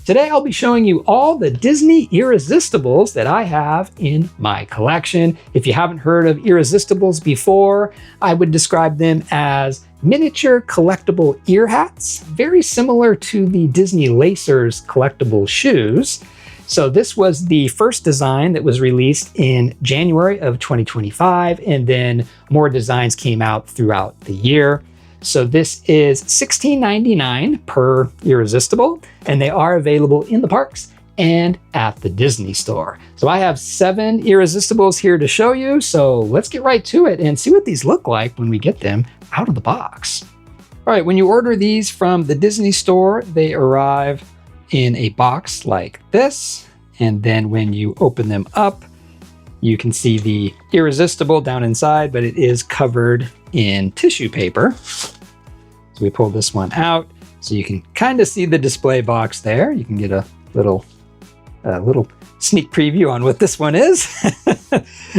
Today I'll be showing you all the Disney EAResistibles that I have in my collection. If you haven't heard of EAResistibles before, I would describe them as miniature collectible ear hats, very similar to the Disney Lacers collectible shoes. So this was the first design that was released in January of 2025, and then more designs came out throughout the year. So this is $16.99 per EAResistible, and they are available in the parks and at the Disney store. So I have 7 EAResistibles here to show you, so let's get right to it and see what these look like when we get them out of the box. All right, when you order these from the Disney store, they arrive in a box like this, and then when you open them up, you can see the EAResistible down inside, but it is covered in tissue paper. So we pull this one out so you can kind of see the display box there. You can get a little sneak preview on what this one is.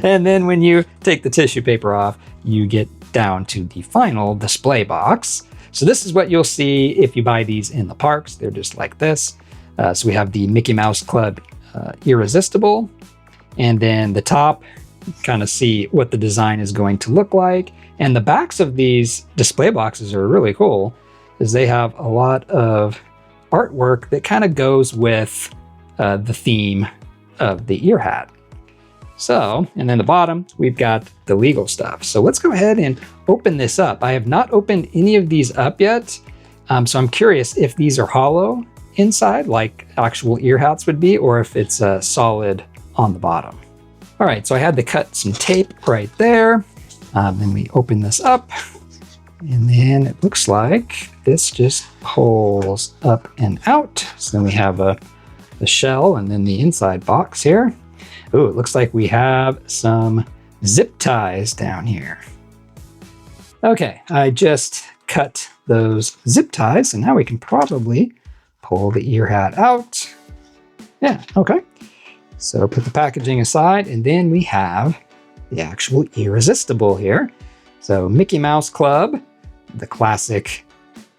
And then when you take the tissue paper off, you get down to the final display box. So this is what you'll see if you buy these in the parks. They're just like this. So we have the Mickey Mouse Club EAResistible. And then the top, kind of see what the design is going to look like. And the backs of these display boxes are really cool, as they have a lot of artwork that kind of goes with the theme of the ear hat. So, and then the bottom, we've got the legal stuff. So let's go ahead and open this up. I have not opened any of these up yet. So I'm curious if these are hollow inside, like actual ear hats would be, or if it's solid on the bottom. All right, so I had to cut some tape right there. Then we open this up, and then it looks like this just pulls up and out. So then we have the shell and then the inside box here. Ooh, it looks like we have some zip ties down here. Okay, I just cut those zip ties, and now we can probably pull the ear hat out. Yeah, okay. So put the packaging aside, and then we have the actual EAResistible here. So Mickey Mouse Club, the classic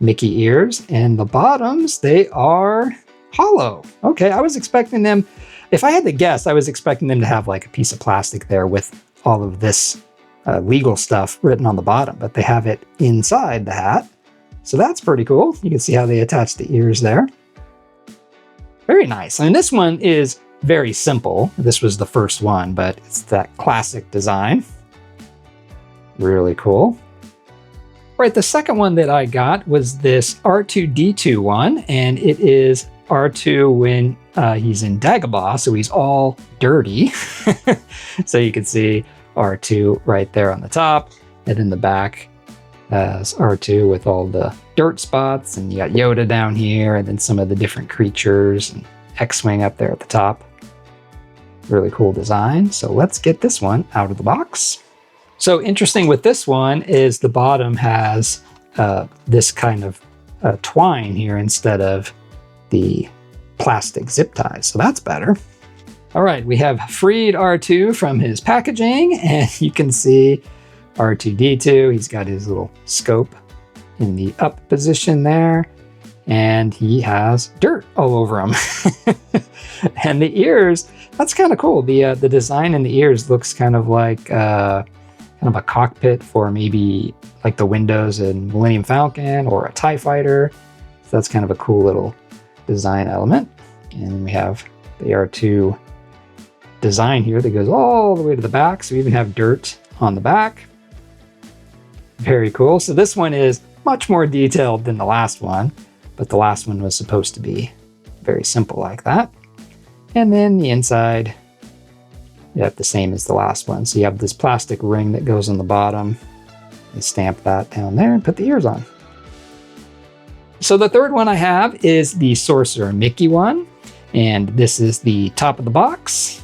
Mickey ears, and the bottoms, they are hollow. Okay, I was expecting them, if I had to guess, I was expecting them to have like a piece of plastic there with all of this legal stuff written on the bottom, but they have it inside the hat. So that's pretty cool. You can see how they attach the ears there. Very nice. And this one is very simple. This was the first one, but it's that classic design. Really cool. Right, the second one that I got was this R2-D2 one, and it is R2 when he's in Dagobah, so he's all dirty. So you can see R2 right there on the top, and in the back has R2 with all the dirt spots, and you got Yoda down here, and then some of the different creatures, and X-Wing up there at the top. Really cool design. So let's get this one out of the box. So interesting with this one is the bottom has this kind of twine here instead of the plastic zip ties. So that's better. All right, we have freed R2 from his packaging, and you can see R2-D2. He's got his little scope in the up position there, and he has dirt all over him. And the ears, that's kind of cool. The design in the ears looks kind of like kind of a cockpit for maybe like the windows in Millennium Falcon or a TIE fighter. So that's kind of a cool little design element. And then we have the R2 design here that goes all the way to the back. So we even have dirt on the back. Very cool. So this one is much more detailed than the last one, but the last one was supposed to be very simple like that. And then the inside, you have the same as the last one. So you have this plastic ring that goes on the bottom. You stamp that down there and put the ears on. So the third one I have is the Sorcerer Mickey one. And this is the top of the box.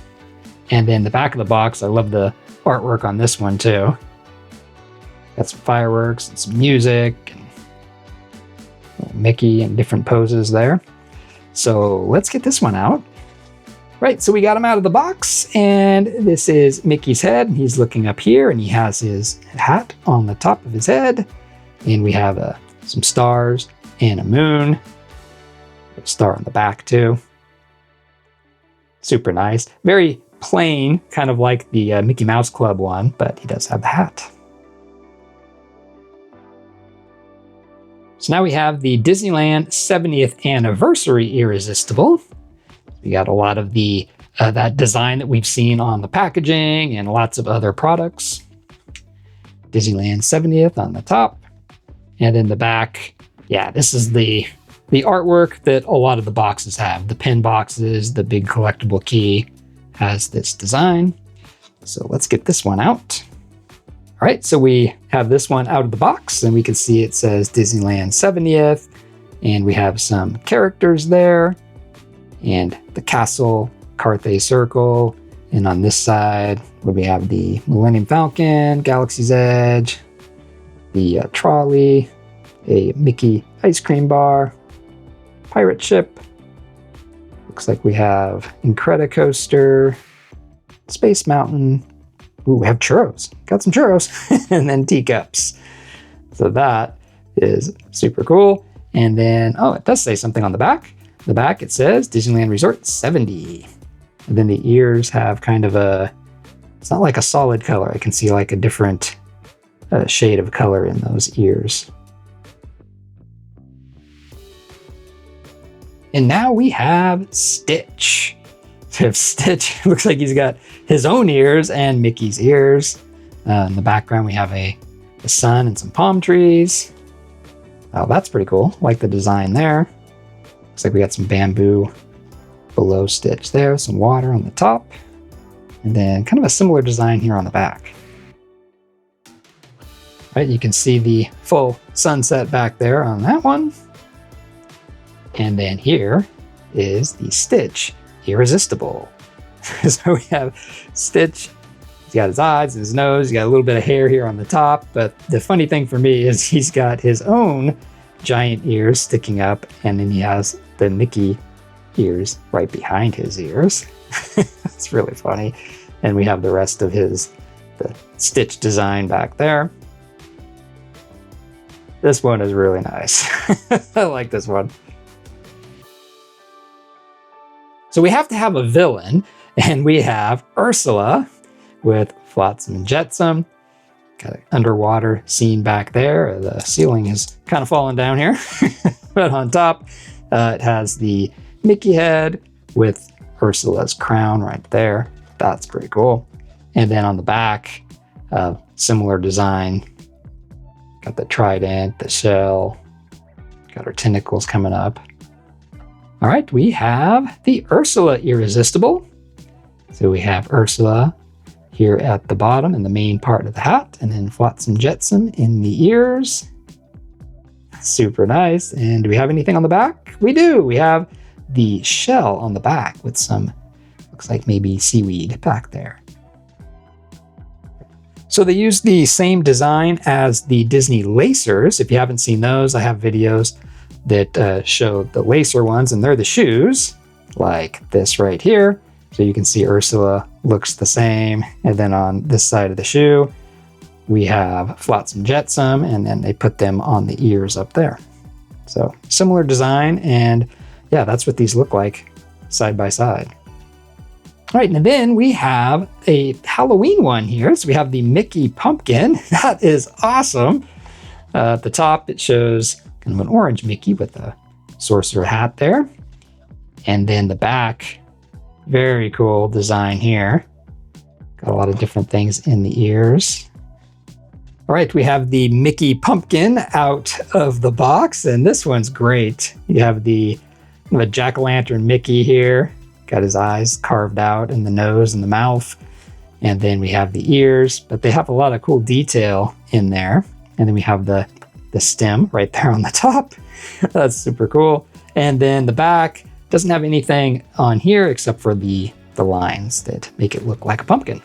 And then the back of the box, I love the artwork on this one too. Got some fireworks and some music and Mickey in different poses there. So let's get this one out. Right, so we got him out of the box, and this is Mickey's head. He's looking up here, and he has his hat on the top of his head. And we have some stars and a moon. star on the back too. Super nice. Very plain, kind of like the Mickey Mouse Club one, but he does have the hat. So now we have the Disneyland 70th Anniversary Irresistible. We got a lot of the that design that we've seen on the packaging and lots of other products. Disneyland 70th on the top. And in the back, yeah, this is the artwork that a lot of the boxes have. The pin boxes, the big collectible key has this design. So let's get this one out. All right, so we have this one out of the box, and we can see it says Disneyland 70th, and we have some characters there, and the castle, Carthay Circle, and on this side, we have the Millennium Falcon, Galaxy's Edge, the trolley, a Mickey ice cream bar, pirate ship. Looks like we have Incredicoaster, Space Mountain. Ooh, we have churros. Got some churros. And then teacups. So that is super cool. And then, oh, it does say something on the back. The back, it says Disneyland Resort 70. And then the ears have kind of it's not like a solid color. I can see like a different shade of color in those ears. And now we have Stitch. So if Stitch looks like he's got his own ears and Mickey's ears. In the background, we have the sun and some palm trees. Oh, that's pretty cool. Like the design there. Looks like we got some bamboo below Stitch there, some water on the top, and then kind of a similar design here on the back. Right, you can see the full sunset back there on that one. And then here is the Stitch Irresistible. So we have Stitch. He's got his eyes and his nose. He's got a little bit of hair here on the top. But the funny thing for me is he's got his own giant ears sticking up. And then he has the Mickey ears right behind his ears. That's really funny. And we have the rest of the Stitch design back there. This one is really nice. I like this one. So we have to have a villain, and we have Ursula with Flotsam and Jetsam. Got an underwater scene back there. The ceiling has kind of fallen down here. But on top, it has the Mickey head with Ursula's crown right there. That's pretty cool. And then on the back, similar design. Got the trident, the shell. Got her tentacles coming up. All right, we have the Ursula Irresistible. So we have Ursula here at the bottom in the main part of the hat, and then Flotsam Jetsam in the ears. Super nice. And do we have anything on the back? We do. We have the shell on the back with some, looks like maybe seaweed back there. So they use the same design as the Disney Lacers. If you haven't seen those, I have videos that show the Lacer ones, and they're the shoes, like this right here. So you can see Ursula looks the same. And then on this side of the shoe, we have Flotsam Jetsam, and then they put them on the ears up there. So similar design, and yeah, that's what these look like side by side. All right, and then we have a Halloween one here. So we have the Mickey pumpkin. That is awesome. At the top, it shows kind of an orange Mickey with a sorcerer hat there. And then the back, very cool design here. Got a lot of different things in the ears. All right, we have the Mickey pumpkin out of the box, and this one's great. You have the jack-o'-lantern Mickey here. Got his eyes carved out and the nose and the mouth. And then we have the ears, but they have a lot of cool detail in there. And then we have the stem right there on the top. That's super cool. And then the back doesn't have anything on here except for the lines that make it look like a pumpkin.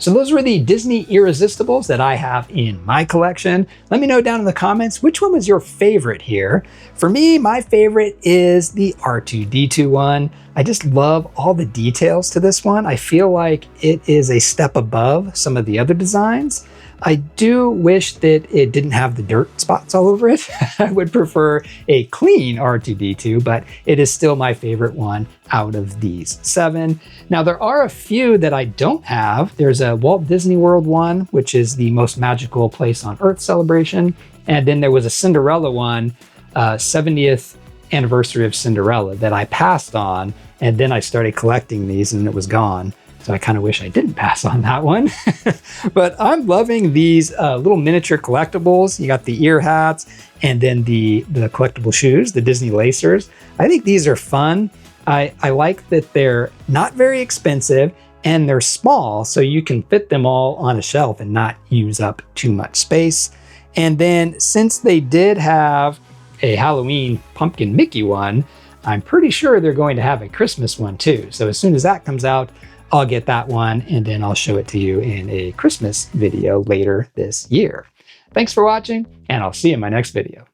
So those were the Disney Irresistibles that I have in my collection. Let me know down in the comments which one was your favorite here. For me, my favorite is the R2-D2 one. I just love all the details to this one. I feel like it is a step above some of the other designs. I do wish that it didn't have the dirt spots all over it. I would prefer a clean R2-D2, but it is still my favorite one out of these 7. Now, there are a few that I don't have. There's a Walt Disney World one, which is the most magical place on Earth celebration. And then there was a Cinderella one, 70th anniversary of Cinderella, that I passed on. And then I started collecting these and it was gone. So I kind of wish I didn't pass on that one. But I'm loving these little miniature collectibles. You got the ear hats and then the collectible shoes, the Disney Lacers. I think these are fun. I like that they're not very expensive and they're small, so you can fit them all on a shelf and not use up too much space. And then since they did have a Halloween pumpkin Mickey one, I'm pretty sure they're going to have a Christmas one too. So as soon as that comes out, I'll get that one and then I'll show it to you in a Christmas video later this year. Thanks for watching, and I'll see you in my next video.